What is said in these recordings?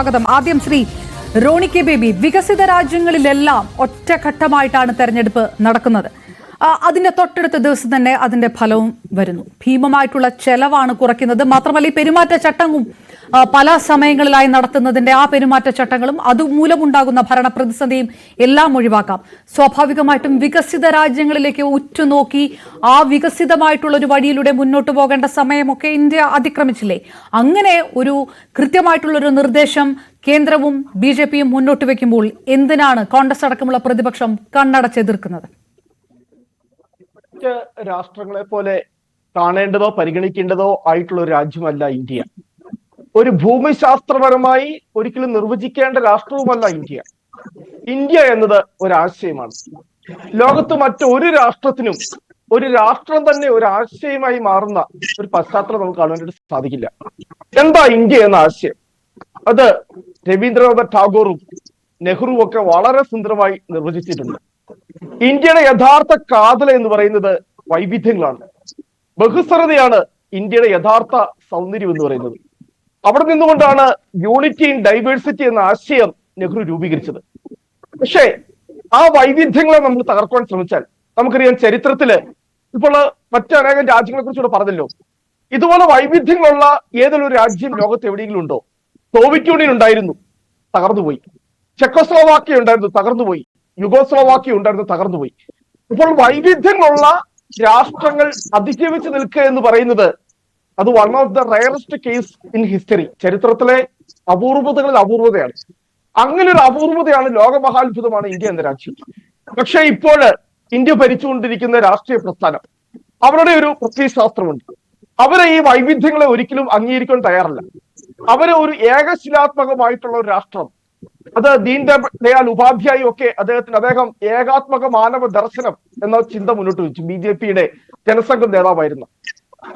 സ്വാഗതം. ആദ്യം ശ്രീ റോണി കെ ബേബി. വികസിത രാജ്യങ്ങളിലെല്ലാം ഒറ്റഘട്ടമായിട്ടാണ് തെരഞ്ഞെടുപ്പ് നടക്കുന്നത്. അതിന്റെ തൊട്ടടുത്ത ദിവസം തന്നെ അതിന്റെ ഫലവും വരുന്നു. ഭീമമായിട്ടുള്ള ചെലവാണ് കുറയ്ക്കുന്നത്. മാത്രമല്ല ഈ പെരുമാറ്റച്ചട്ടവും പല സമയങ്ങളിലായി നടത്തുന്നതിന്റെ ആ പെരുമാറ്റച്ചട്ടങ്ങളും അതുമൂലമുണ്ടാകുന്ന ഭരണ പ്രതിസന്ധിയും എല്ലാം ഒഴിവാക്കാം. സ്വാഭാവികമായിട്ടും വികസിത രാജ്യങ്ങളിലേക്ക് ഉറ്റുനോക്കി ആ വികസിതമായിട്ടുള്ള ഒരു വഴിയിലൂടെ മുന്നോട്ട് പോകേണ്ട സമയമൊക്കെ ഇന്ത്യ അതിക്രമിച്ചില്ലേ? അങ്ങനെ ഒരു കൃത്യമായിട്ടുള്ളൊരു നിർദ്ദേശം കേന്ദ്രവും BJPയും മുന്നോട്ട് വെക്കുമ്പോൾ എന്തിനാണ് കോൺഗ്രസ് അടക്കമുള്ള പ്രതിപക്ഷം കണ്ണടച്ചെതിർക്കുന്നത്? രാഷ്ട്രങ്ങളെ പോലെ കാണേണ്ടതോ പരിഗണിക്കേണ്ടതോ ആയിട്ടുള്ള ഒരു രാജ്യമല്ല ഇന്ത്യ. ഒരു ഭൂമിശാസ്ത്രപരമായി ഒരിക്കലും നിർവചിക്കേണ്ട രാഷ്ട്രവുമല്ല ഇന്ത്യ. ഇന്ത്യ എന്നത് ഒരാശയമാണ്. ലോകത്ത് മറ്റൊരു രാഷ്ട്രത്തിനും ഒരു രാഷ്ട്രം തന്നെ ഒരു ആശയമായി മാറുന്ന ഒരു പശ്ചാത്തലം നമുക്ക് കാണാനായിട്ട് സാധിക്കില്ല. എന്താ ഇന്ത്യ എന്ന ആശയം? അത് രവീന്ദ്രനാഥ് ടാഗോറും നെഹ്റുവും ഒക്കെ വളരെ സുന്ദരമായി നിർവചിച്ചിട്ടുണ്ട്. ഇന്ത്യയുടെ യഥാർത്ഥ കാതൽ എന്ന് പറയുന്നത് വൈവിധ്യങ്ങളാണ്. ബഹുസ്വരതയാണ് ഇന്ത്യയുടെ യഥാർത്ഥ സൗന്ദര്യം എന്ന് പറയുന്നത്. അവിടെ നിന്നുകൊണ്ടാണ് യൂണിറ്റി ഇൻ ഡൈവേഴ്സിറ്റി എന്ന ആശയം നെഹ്റു രൂപീകരിച്ചത്. പക്ഷേ ആ വൈവിധ്യങ്ങളെ നമ്മൾ തകർക്കാൻ ശ്രമിച്ചാൽ, നമുക്കറിയാം ചരിത്രത്തില് ഇപ്പോൾ മറ്റനേകം രാജ്യങ്ങളെ കുറിച്ചുകൂടെ പറഞ്ഞല്ലോ, ഇതുപോലെ വൈവിധ്യങ്ങളുള്ള ഏതൊരു രാജ്യം ലോകത്ത് എവിടെയെങ്കിലും ഉണ്ടോ? സോവിയറ്റ് യൂണിയൻ ഉണ്ടായിരുന്നു, തകർന്നുപോയി. ചെക്കോസ്ലോവാക്യ ഉണ്ടായിരുന്നു, തകർന്നുപോയി. യുഗോസ്ലോവാക്യ ഉണ്ടായിരുന്നു, തകർന്നുപോയി. ഇപ്പോൾ വൈവിധ്യങ്ങളുള്ള രാഷ്ട്രങ്ങൾ അതിജീവിച്ച് നിൽക്കുക എന്ന് പറയുന്നത് അത് one of the rarest case in history. ചരിത്രത്തിലെ അപൂർവതകളിൽ അപൂർവതയാണ്. അങ്ങനെ ഒരു അപൂർവതയാണ്, ലോകമഹാത്ഭുതമാണ് ഇന്ത്യ എന്ന രാജ്യം. പക്ഷെ ഇപ്പോൾ ഇന്ത്യ ഭരിച്ചുകൊണ്ടിരിക്കുന്ന രാഷ്ട്രീയ പ്രസ്ഥാനം, അവരുടെ ഒരു പ്രത്യയശാസ്ത്രമുണ്ട്. അവരെ ഈ വൈവിധ്യങ്ങളെ ഒരിക്കലും അംഗീകരിക്കാൻ തയ്യാറല്ല. അവരെ ഒരു ഏകശിലാത്മകമായിട്ടുള്ള ഒരു രാഷ്ട്രം, അത് ദീൻ ദയാൽ ഉപാധ്യായി ഒക്കെ അദ്ദേഹം ഏകാത്മക മാനവ ദർശനം എന്ന ചിന്ത മുന്നോട്ട് വെച്ചു. BJPയുടെ ജനസംഘം നേതാവായിരുന്നു.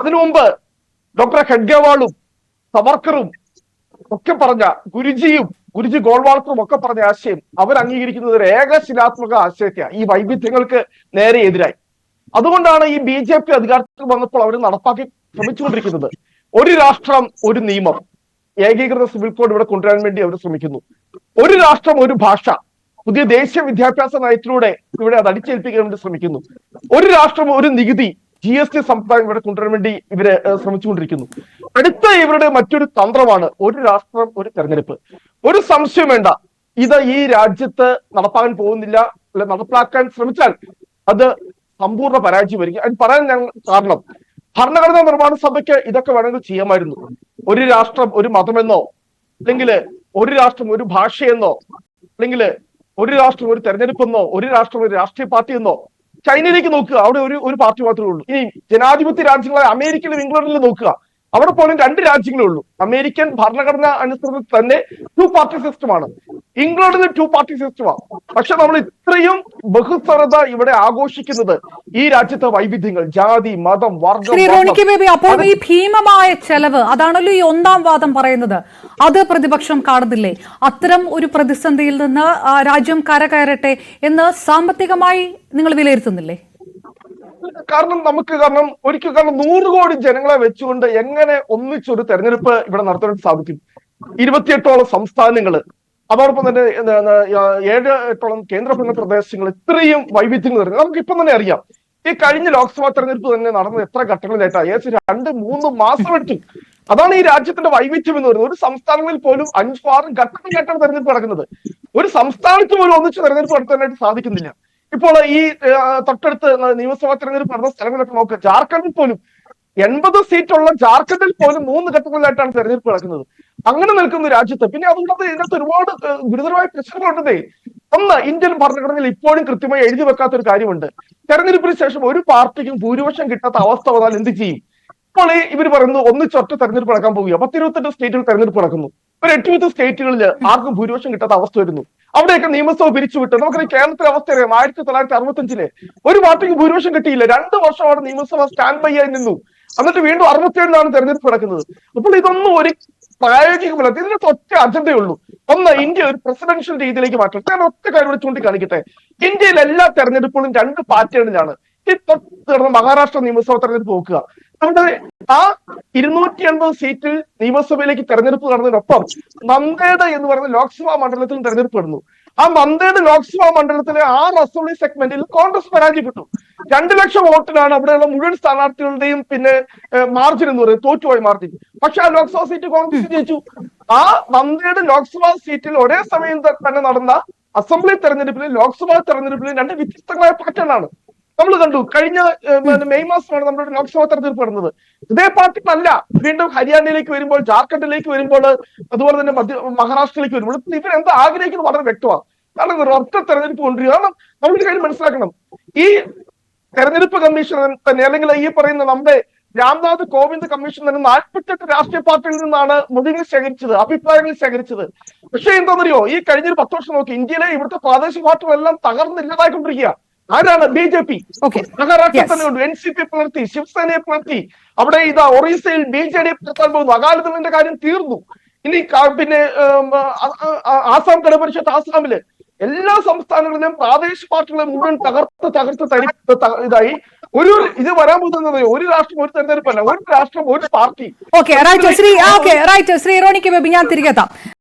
അതിനു മുമ്പ് ഡോക്ടർ ഖഡ്ഗേവാളും സവർക്കറും ഒക്കെ പറഞ്ഞ ഗുരുജി ഗോൾവാൾക്കറും ഒക്കെ പറഞ്ഞ ആശയം അവർ അംഗീകരിക്കുന്നത് ഒരു ഏകശിലാത്മക ആശയത്തെയാണ്, ഈ വൈവിധ്യങ്ങൾക്ക് നേരെ എതിരായി. അതുകൊണ്ടാണ് ഈ BJP അധികാരത്തിൽ വന്നപ്പോൾ അവർ നടപ്പാക്കി ശ്രമിച്ചുകൊണ്ടിരിക്കുന്നത് ഒരു രാഷ്ട്രം ഒരു നിയമം, ഏകീകൃത സിവിൽ കോഡ് ഇവിടെ കൊണ്ടുവരാൻ വേണ്ടി അവർ ശ്രമിക്കുന്നു. ഒരു രാഷ്ട്രം ഒരു ഭാഷ, പുതിയ ദേശീയ വിദ്യാഭ്യാസ നയത്തിലൂടെ ഇവിടെ അത് അടിച്ചേൽപ്പിക്കാൻ വേണ്ടി ശ്രമിക്കുന്നു. ഒരു രാഷ്ട്രം ഒരു നികുതി, GST സമ്പ്രദായം ഇവിടെ കൊണ്ടുവരാൻ വേണ്ടി ഇവര് ശ്രമിച്ചുകൊണ്ടിരിക്കുന്നു. അടുത്ത ഇവരുടെ മറ്റൊരു തന്ത്രമാണ് ഒരു രാഷ്ട്രം ഒരു തെരഞ്ഞെടുപ്പ്. ഒരു സംശയം വേണ്ട, ഇത് ഈ രാജ്യത്ത് നടപ്പാക്കാൻ പോകുന്നില്ല, അല്ലെ നടപ്പാക്കാൻ ശ്രമിച്ചാൽ അത് സമ്പൂർണ്ണ പരാജയമായിരിക്കും. അത് പറയാൻ ഞാൻ കാരണം, ഭരണഘടനാ നിർമ്മാണ സഭയ്ക്ക് ഇതൊക്കെ വേണമെങ്കിൽ ചെയ്യാമായിരുന്നു. ഒരു രാഷ്ട്രം ഒരു മതമെന്നോ, അല്ലെങ്കിൽ ഒരു രാഷ്ട്രം ഒരു ഭാഷയെന്നോ, അല്ലെങ്കിൽ ഒരു രാഷ്ട്രം ഒരു തെരഞ്ഞെടുപ്പെന്നോ, ഒരു രാഷ്ട്രം ഒരു രാഷ്ട്രീയ പാർട്ടി എന്നോ. ചൈനയിലേക്ക് നോക്കുക, അവിടെ ഒരു പാർട്ടി മാത്രമേ ഉള്ളൂ. ഇനി ജനാധിപത്യ രാജ്യങ്ങളായ അമേരിക്കയിലും ഇംഗ്ലണ്ടിലും നോക്കുക, അവിടെ പോലും 2 രാജ്യങ്ങളേ ഉള്ളൂ. അമേരിക്കൻ ഭരണഘടന അനുസരിച്ച് തന്നെ 2 പാർട്ടി സിസ്റ്റമാണ്, ഇംഗ്ലണ്ടിൽ 2 പാർട്ടി സിസ്റ്റമാണ്. പക്ഷെ നമ്മൾ ഇത്രയും ബഹുസ്വരത ഇവിടെ ആഘോഷിക്കുന്നത് ഈ രാജ്യത്തെ വൈവിധ്യങ്ങൾ, ജാതി, മതം, വർഗം. അപ്പോൾ ഈ ഭീമമായ ചെലവ്, അതാണല്ലോ ഈ ഒന്നാം വാദം പറയുന്നത്, അത് പ്രതിപക്ഷം കാണുന്നില്ലേ? അത്തരം ഒരു പ്രതിസന്ധിയിൽ നിന്ന് രാജ്യം കരകയറട്ടെ എന്ന് സാമ്പത്തികമായി നിങ്ങൾ വിലയിരുത്തുന്നില്ലേ? കാരണം 100 കോടി ജനങ്ങളെ വെച്ചുകൊണ്ട് എങ്ങനെ ഒന്നിച്ചൊരു തെരഞ്ഞെടുപ്പ് ഇവിടെ നടത്താനായിട്ട് സാധിക്കും? 28ഓളം സംസ്ഥാനങ്ങള്, അതോടൊപ്പം തന്നെ 7-8ഓളം കേന്ദ്രഭരണ പ്രദേശങ്ങൾ, ഇത്രയും വൈവിധ്യങ്ങൾ നിറഞ്ഞു. നമുക്കിപ്പം തന്നെ അറിയാം, ഈ കഴിഞ്ഞ ലോക്സഭാ തെരഞ്ഞെടുപ്പ് തന്നെ നടന്നത് എത്ര ഘട്ടങ്ങളിലായിട്ടാണ്? ഏകദേശം 2-3 മാസം എടുത്തു. അതാണ് ഈ രാജ്യത്തിന്റെ വൈവിധ്യം എന്ന് പറയുന്നത്. ഒരു സംസ്ഥാനങ്ങളിൽ പോലും 5-6 ഘട്ടങ്ങളിലായിട്ടാണ് തെരഞ്ഞെടുപ്പ് നടക്കുന്നത്. ഒരു സംസ്ഥാനത്ത് പോലും ഒന്നിച്ച് തെരഞ്ഞെടുപ്പ് നടത്താനായിട്ട് സാധിക്കുന്നില്ല. ഇപ്പോൾ ഈ തൊട്ടടുത്ത് നിയമസഭാ തെരഞ്ഞെടുപ്പ് നടന്ന സ്ഥലങ്ങളൊക്കെ നോക്കുക, ജാർഖണ്ഡിൽ പോലും 80 സീറ്റുള്ള ജാർഖണ്ഡിൽ പോലും 3 ഘട്ടങ്ങളിലായിട്ടാണ് തെരഞ്ഞെടുപ്പ് നടക്കുന്നത്. അങ്ങനെ നിൽക്കുന്ന രാജ്യത്ത് പിന്നെ അതുകൊണ്ട് ഇതിനകത്ത് ഒരുപാട് ഗുരുതരമായ പ്രശ്നങ്ങളുണ്ടെന്നേ. ഒന്ന്, ഇന്ത്യൻ ഭരണഘടനയിൽ ഇപ്പോഴും കൃത്യമായി എഴുതി വെക്കാത്ത ഒരു കാര്യമുണ്ട്. തെരഞ്ഞെടുപ്പിന് ശേഷം ഒരു പാർട്ടിക്കും ഭൂരിപക്ഷം കിട്ടാത്ത അവസ്ഥ വന്നാൽ എന്ത് ചെയ്യും? ഇപ്പോൾ ഇവർ പറയുന്നു ഒന്നിച്ചൊറ്റ തെരഞ്ഞെടുപ്പ് നടക്കാൻ പോവുക. 28 സ്റ്റേറ്റുകൾ തെരഞ്ഞെടുപ്പ് നടക്കുന്നു. ഒരു 8 സ്റ്റേറ്റുകളിൽ ആർക്കും ഭൂരിപക്ഷം കിട്ടാത്ത അവസ്ഥ വരുന്നു. അവിടെയൊക്കെ നിയമസഭ പിരിച്ചുവിട്ട്, നമുക്കറിയാം കേരളത്തിലെ അവസ്ഥ അറിയാം. 1965 ഒരു പാർട്ടിക്ക് ഭൂരിപക്ഷം കിട്ടിയില്ല. 2 വർഷം അവിടെ നിയമസഭ സ്റ്റാൻഡ് ബൈ ആയി നിന്നു. എന്നിട്ട് വീണ്ടും 67 തെരഞ്ഞെടുപ്പ് നടക്കുന്നത്. അപ്പോൾ ഇതൊന്നും ഒരു പ്രായോഗികമല്ല. ഇതിനകത്ത് ഒറ്റ അജണ്ടയുള്ളൂ. ഒന്ന്, ഇന്ത്യ ഒരു പ്രസിഡൻഷ്യൽ രീതിയിലേക്ക് മാറ്റണം. ഞാൻ ഒറ്റ കാര്യം കൂടി ചൂണ്ടിക്കാണിക്കട്ടെ. ഇന്ത്യയിൽ എല്ലാ തെരഞ്ഞെടുപ്പുകളും 2 പാറ്റേണിലാണ്. തൊട്ട് മഹാരാഷ്ട്ര നിയമസഭാ തെരഞ്ഞെടുപ്പ് നോക്കുക. നമ്മുടെ ആ 280 സീറ്റിൽ നിയമസഭയിലേക്ക് തെരഞ്ഞെടുപ്പ് നടന്നതിനൊപ്പം നന്ദേഡ് എന്ന് പറയുന്ന ലോക്സഭാ മണ്ഡലത്തിൽ തെരഞ്ഞെടുപ്പ് നടന്നു. ആ നന്ദേഡ് ലോക്സഭാ മണ്ഡലത്തിലെ 6 അസംബ്ലി സെഗ്മെന്റിൽ കോൺഗ്രസ് പരാജയപ്പെട്ടു. 2 ലക്ഷം വോട്ടിനാണ് അവിടെയുള്ള മുഴുവൻ സ്ഥാനാർത്ഥികളുടെയും പിന്നെ മാർജിൻ എന്ന് പറയുന്നത്, തോറ്റുപോയ മാർജിൻ. പക്ഷെ ആ ലോക്സഭാ സീറ്റ് കോൺഗ്രസ് ജയിച്ചു. ആ നന്ദേഡ് ലോക്സഭാ സീറ്റിൽ ഒരേ സമയം തന്നെ നടന്ന അസംബ്ലി തെരഞ്ഞെടുപ്പിലും ലോക്സഭാ തെരഞ്ഞെടുപ്പിലും 2 വ്യത്യസ്തങ്ങളായ പാറ്റേൺ ആണ് നമ്മൾ കണ്ടു. കഴിഞ്ഞ മെയ് മാസമാണ് നമ്മുടെ ലോക്സഭാ തെരഞ്ഞെടുപ്പ് നടന്നത്. ഇതേ പാർട്ടികളല്ല വീണ്ടും ഹരിയാനയിലേക്ക് വരുമ്പോൾ, ജാർഖണ്ഡിലേക്ക് വരുമ്പോൾ, അതുപോലെ തന്നെ മഹാരാഷ്ട്രയിലേക്ക് വരുമ്പോൾ ഇവരെന്താ ആഗ്രഹിക്കുന്നത് വളരെ വ്യക്തമാണ്. കാരണം ഒറ്റ തെരഞ്ഞെടുപ്പ് കൊണ്ടുവരിക. കാരണം നമ്മളൊരു കാര്യം മനസ്സിലാക്കണം, ഈ തെരഞ്ഞെടുപ്പ് കമ്മീഷൻ തന്നെ അല്ലെങ്കിൽ ഈ പറയുന്ന നമ്മുടെ രാംനാഥ് കോവിന്ദ് കമ്മീഷൻ തന്നെ 48 രാഷ്ട്രീയ പാർട്ടികളിൽ നിന്നാണ് മൊഴികൾ ശേഖരിച്ചത്, അഭിപ്രായങ്ങൾ ശേഖരിച്ചത്. പക്ഷേ എന്താണെന്നറിയോ, ഈ കഴിഞ്ഞൊരു 10 വർഷം നോക്കി ഇന്ത്യയിലെ ഇവിടുത്തെ പ്രാദേശിക പാർട്ടികളെല്ലാം തകർന്നില്ലാതായിക്കൊണ്ടിരിക്കുക. ആരാണ്? BJP. മഹാരാഷ്ട്രയിൽ തന്നെ ഉണ്ട്, NCP പിളർത്തി, ശിവസേനയെ പിളർത്തി. അവിടെ ഇതാ ഒറീസയിൽ BJD പിളർത്താൻ പോകുന്നു. അകാലിദളിന്റെ കാര്യം തീർന്നു. ഇനി പിന്നെ ആസാം ഗണപരിഷത്ത്, ആസാമില് എല്ലാ സംസ്ഥാനങ്ങളിലും പ്രാദേശിക പാർട്ടികളെ മുഴുവൻ തകർത്ത് ഇതായി. ഇത് വരാൻ പോകുന്നത് ഒരു രാഷ്ട്രം ഒരു തെരഞ്ഞെടുപ്പല്ല, ഒരു രാഷ്ട്രം ഒരു പാർട്ടി. ശ്രീ റോണി കെ ബേബി, ഞാൻ തിരികെത്താം.